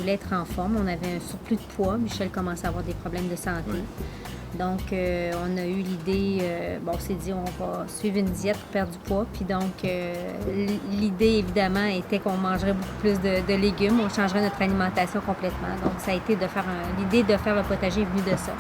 voulait être en forme. On avait un surplus de poids. Michel commençait à avoir des problèmes de santé. Oui. Donc, on a eu l'idée, on s'est dit, on va suivre une diète pour perdre du poids. Puis donc, l'idée, évidemment, était qu'on mangerait beaucoup plus de légumes. On changerait notre alimentation complètement. Donc, ça a été l'idée de faire le potager est venue de ça.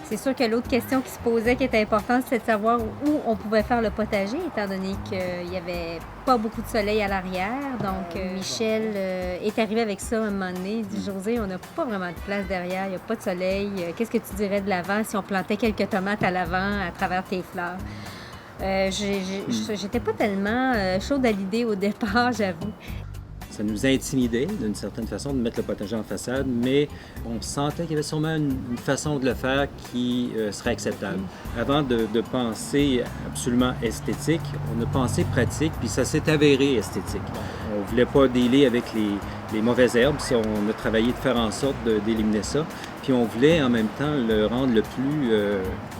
C'est sûr que l'autre question qui se posait, qui était importante, c'est de savoir où on pouvait faire le potager, étant donné qu'il n'y avait pas beaucoup de soleil à l'arrière. Donc, Michel est arrivé avec ça un moment donné. Il dit, Josée, on n'a pas vraiment de place derrière, il n'y a pas de soleil. Qu'est-ce que tu dirais de l'avant si on plantait quelques tomates à l'avant à travers tes fleurs? J'étais pas tellement chaude à l'idée au départ, j'avoue. Ça nous intimidait d'une certaine façon de mettre le potager en façade, mais on sentait qu'il y avait sûrement une façon de le faire qui serait acceptable. Avant de penser absolument esthétique, on a pensé pratique, puis ça s'est avéré esthétique. On ne voulait pas dealer avec les mauvaises herbes, ça, on a travaillé de faire en sorte d'éliminer ça. Puis on voulait en même temps le rendre le plus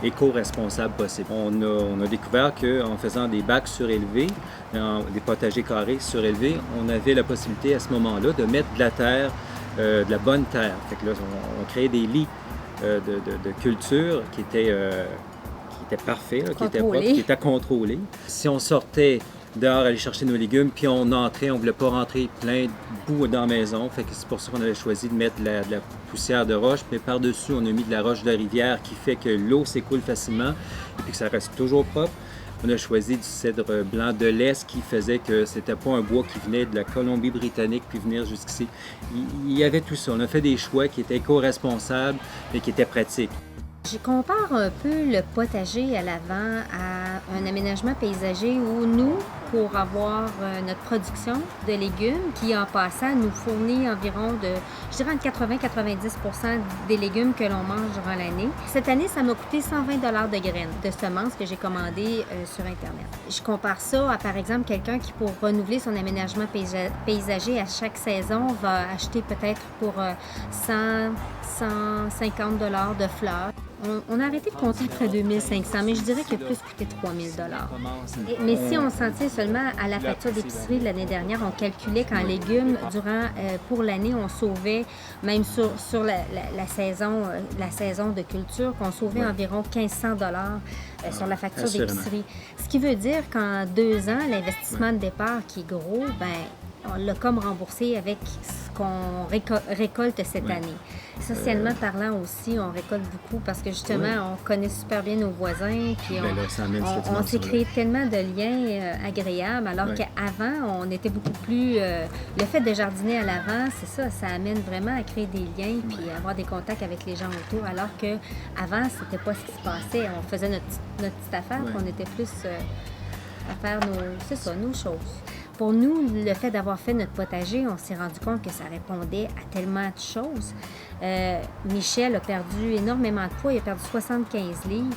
éco-responsable possible. On a découvert qu'en faisant des bacs surélevés, des potagers carrés surélevés, on avait la possibilité à ce moment-là de mettre de la terre, de la bonne terre. Fait que là, on créait des lits de culture qui étaient parfaits, là, qui étaient propres, qui étaient contrôlés. Si on sortait dehors aller chercher nos légumes, puis on entrait, on ne voulait pas rentrer plein de boue dans la maison. Fait que c'est pour ça qu'on avait choisi de mettre de la poussière de roche, mais par-dessus, on a mis de la roche de la rivière qui fait que l'eau s'écoule facilement et puis que ça reste toujours propre. On a choisi du cèdre blanc de l'Est qui faisait que c'était pas un bois qui venait de la Colombie-Britannique puis venir jusqu'ici. Il y avait tout ça. On a fait des choix qui étaient éco-responsables et qui étaient pratiques. Je compare un peu le potager à l'avant à un aménagement paysager où nous, pour avoir notre production de légumes, qui en passant nous fournit environ je dirais entre 80-90% des légumes que l'on mange durant l'année. Cette année, ça m'a coûté 120 $ de graines, de semences que j'ai commandées sur Internet. Je compare ça à, par exemple, quelqu'un qui, pour renouveler son aménagement paysager à chaque saison, va acheter peut-être pour 150 $ de fleurs. On a arrêté de compter près de 2500, mais je dirais qu'il a plus coûté 3000 $. Mais si on s'en tient seulement à la facture d'épicerie de l'année dernière, on calculait qu'en légumes, pour l'année, on sauvait, même sur la saison de culture, qu'on sauvait environ 1500 $ sur la facture d'épicerie. Ce qui veut dire qu'en 2 ans, l'investissement de départ qui est gros, on l'a comme remboursé avec ce qu'on récolte cette année. Socialement parlant aussi, on récolte beaucoup parce que justement, on connaît super bien nos voisins, puis on s'est créé tellement de liens agréables, alors qu'avant, on était beaucoup plus... le fait de jardiner à l'avant, c'est ça amène vraiment à créer des liens puis avoir des contacts avec les gens autour, alors qu'avant, c'était pas ce qui se passait. On faisait notre petite affaire, puis on était plus à faire nos choses. Pour nous, le fait d'avoir fait notre potager, on s'est rendu compte que ça répondait à tellement de choses. Michel a perdu énormément de poids, il a perdu 75 livres.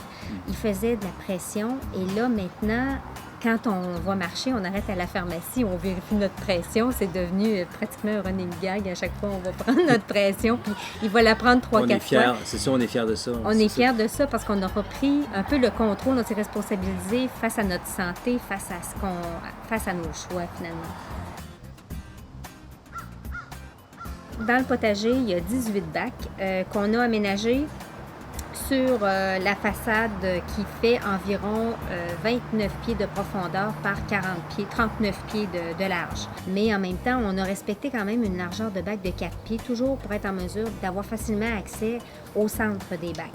Il faisait de la pression et là, maintenant, quand on va marcher, on arrête à la pharmacie, on vérifie notre pression. C'est devenu pratiquement un running gag. À chaque fois, on va prendre notre pression, puis il va la prendre 3-4 fois. C'est sûr, on est fiers de ça. On est fiers de ça parce qu'on aura pris un peu le contrôle, on s'est responsabilisé face à notre santé, face à nos choix, finalement. Dans le potager, il y a 18 bacs qu'on a aménagés sur la façade qui fait environ 29 pieds de profondeur par 39 pieds de large. Mais en même temps, on a respecté quand même une largeur de bac de 4 pieds, toujours pour être en mesure d'avoir facilement accès au centre des bacs.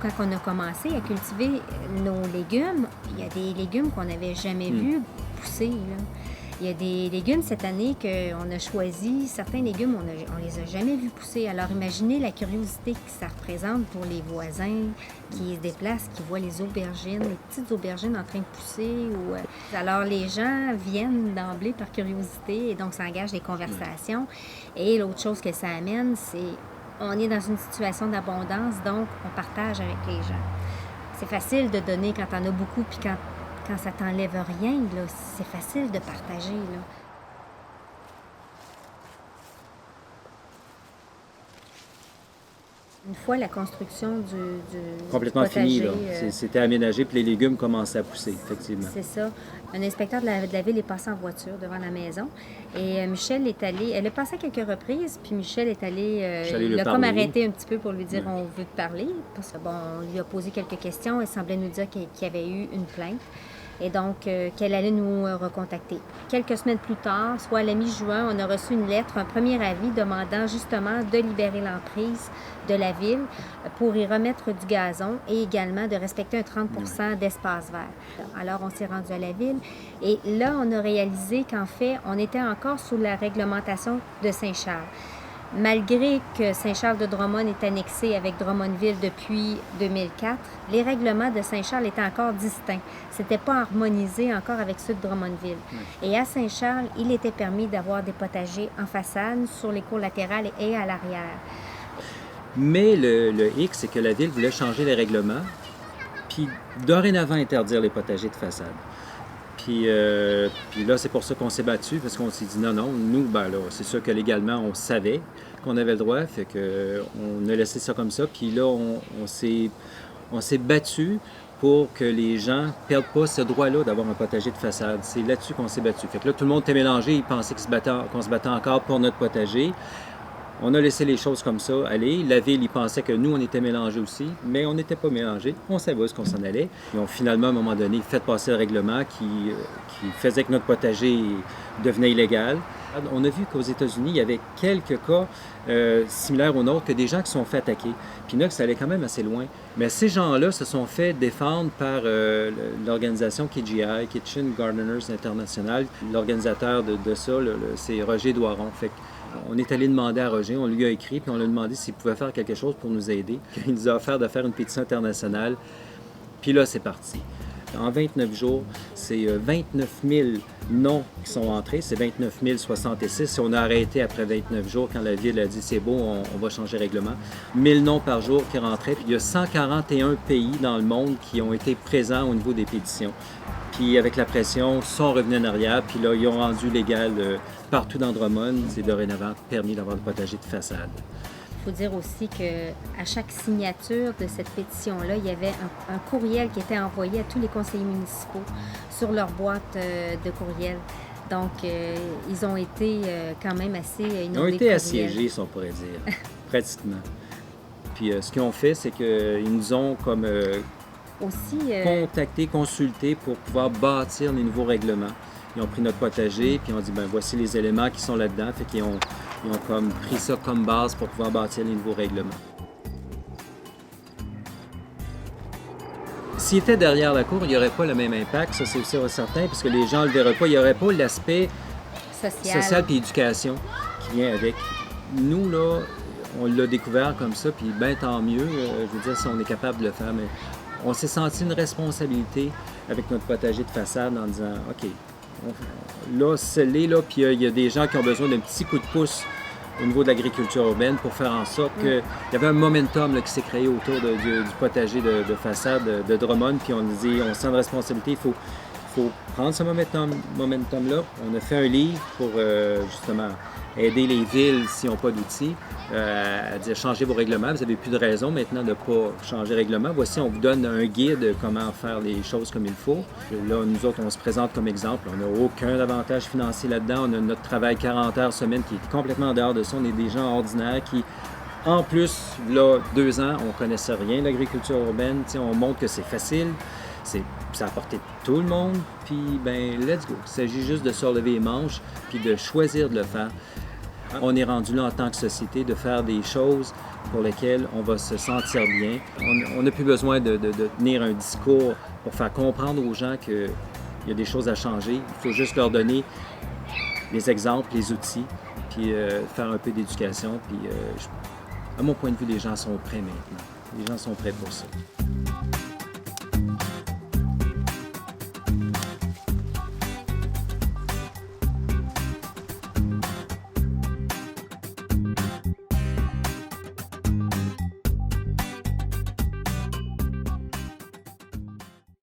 Quand on a commencé à cultiver nos légumes, il y a des légumes qu'on n'avait jamais vus pousser, là. Il y a des légumes cette année qu'on a choisis. Certains légumes, on les a jamais vus pousser. Alors, imaginez la curiosité que ça représente pour les voisins qui se déplacent, qui voient les aubergines, les petites aubergines en train de pousser. Alors, les gens viennent d'emblée par curiosité et donc ça engage des conversations. Et l'autre chose que ça amène, c'est on est dans une situation d'abondance, donc on partage avec les gens. C'est facile de donner quand on a beaucoup, puis quand ça t'enlève rien, là, c'est facile de partager, là. Une fois la construction du Complètement potager, fini, là. C'était aménagé, puis les légumes commençaient à pousser, effectivement. c'est ça. Un inspecteur de la ville est passé en voiture devant la maison et Michel est allé, elle est passée à quelques reprises, puis Michel est allé, Je suis allé il lui l'a comme parler. arrêté un petit peu pour lui dire on veut te parler, parce que bon, on lui a posé quelques questions, elle semblait nous dire qu'il y avait eu une plainte. Et donc, qu'elle allait nous recontacter. Quelques semaines plus tard, soit à la mi-juin, on a reçu une lettre, un premier avis demandant justement de libérer l'emprise de la ville pour y remettre du gazon et également de respecter un 30 d'espace vert. Alors, on s'est rendu à la ville et là, on a réalisé qu'en fait, on était encore sous la réglementation de Saint-Charles. Malgré que Saint-Charles-de-Drummond est annexé avec Drummondville depuis 2004, les règlements de Saint-Charles étaient encore distincts. C'était pas harmonisé encore avec ceux de Drummondville. Et à Saint-Charles, il était permis d'avoir des potagers en façade, sur les cours latérales et à l'arrière. Mais le hic, c'est que la ville voulait changer les règlements, puis dorénavant interdire les potagers de façade. Puis là, c'est pour ça qu'on s'est battu, parce qu'on s'est dit non, nous, ben là, c'est sûr que légalement, on savait qu'on avait le droit, fait qu'on a laissé ça comme ça. Puis là, on s'est battu pour que les gens ne perdent pas ce droit-là d'avoir un potager de façade. C'est là-dessus qu'on s'est battu. Fait que là, tout le monde était mélangé, ils pensaient qu'on se battait encore pour notre potager. On a laissé les choses comme ça aller. La ville, ils pensaient que nous, on était mélangés aussi, mais on n'était pas mélangés. On savait où est-ce qu'on s'en allait. Ils ont finalement, à un moment donné, fait passer le règlement qui faisait que notre potager devenait illégal. On a vu qu'aux États-Unis, il y avait quelques cas similaires aux nôtres, que des gens qui se sont fait attaquer. Puis là, ça allait quand même assez loin. Mais ces gens-là se sont fait défendre par l'organisation KGI, Kitchen Gardeners International. L'organisateur de ça, c'est Roger Doiron. Fait on est allé demander à Roger, on lui a écrit, puis on lui a demandé s'il pouvait faire quelque chose pour nous aider. Il nous a offert de faire une pétition internationale. Puis là, c'est parti. En 29 jours, c'est 29 000 noms qui sont entrés, c'est 29 066. On a arrêté après 29 jours quand la ville a dit c'est beau, on va changer le règlement. 1000 noms par jour qui rentraient. Puis il y a 141 pays dans le monde qui ont été présents au niveau des pétitions. Puis avec la pression, ils sont revenus en arrière, puis là, ils ont rendu légal partout dans Drummond. C'est dorénavant permis d'avoir le potager de façade. Il faut dire aussi qu'à chaque signature de cette pétition-là, il y avait un courriel qui était envoyé à tous les conseillers municipaux sur leur boîte de courriel. Donc, ils ont été quand même assez inondés. Ils ont été assiégés, si on pourrait dire, pratiquement. Puis ce qu'ils ont fait, c'est qu'ils nous ont comme contactés, consultés pour pouvoir bâtir les nouveaux règlements. Ils ont pris notre potager, puis ils ont dit, ben voici les éléments qui sont là-dedans. Fait qu'ils ont comme pris ça comme base pour pouvoir bâtir les nouveaux règlements. S'il était derrière la cour, il n'y aurait pas le même impact, ça c'est aussi certain, parce que les gens ne le verraient pas. Il n'y aurait pas l'aspect social et éducation qui vient avec. Nous, là, on l'a découvert comme ça, puis bien tant mieux, je veux dire, si on est capable de le faire, mais on s'est senti une responsabilité avec notre potager de façade en disant, OK, là, scellé, là, puis il y a des gens qui ont besoin d'un petit coup de pouce au niveau de l'agriculture urbaine pour faire en sorte qu'il y avait un momentum là, qui s'est créé autour du potager de façade de Drummond, puis on dit, on sent une responsabilité, il faut prendre ce momentum-là. On a fait un livre pour justement aider les villes s'ils n'ont pas d'outils, à dire changez vos règlements, vous n'avez plus de raison maintenant de ne pas changer le règlement. Voici, on vous donne un guide de comment faire les choses comme il faut. Là, nous autres, on se présente comme exemple. On n'a aucun avantage financier là-dedans. On a notre travail 40 heures semaine qui est complètement en dehors de ça. On est des gens ordinaires qui, en plus, là, 2 ans, on ne connaissait rien de l'agriculture urbaine. T'sais, on montre que c'est facile. Ça a porté tout le monde, puis ben let's go. Il s'agit juste de se relever les manches, puis de choisir de le faire. On est rendu là en tant que société de faire des choses pour lesquelles on va se sentir bien. On n'a plus besoin de tenir un discours pour faire comprendre aux gens qu'il y a des choses à changer. Il faut juste leur donner les exemples, les outils, puis faire un peu d'éducation. Puis à mon point de vue, les gens sont prêts maintenant. Les gens sont prêts pour ça.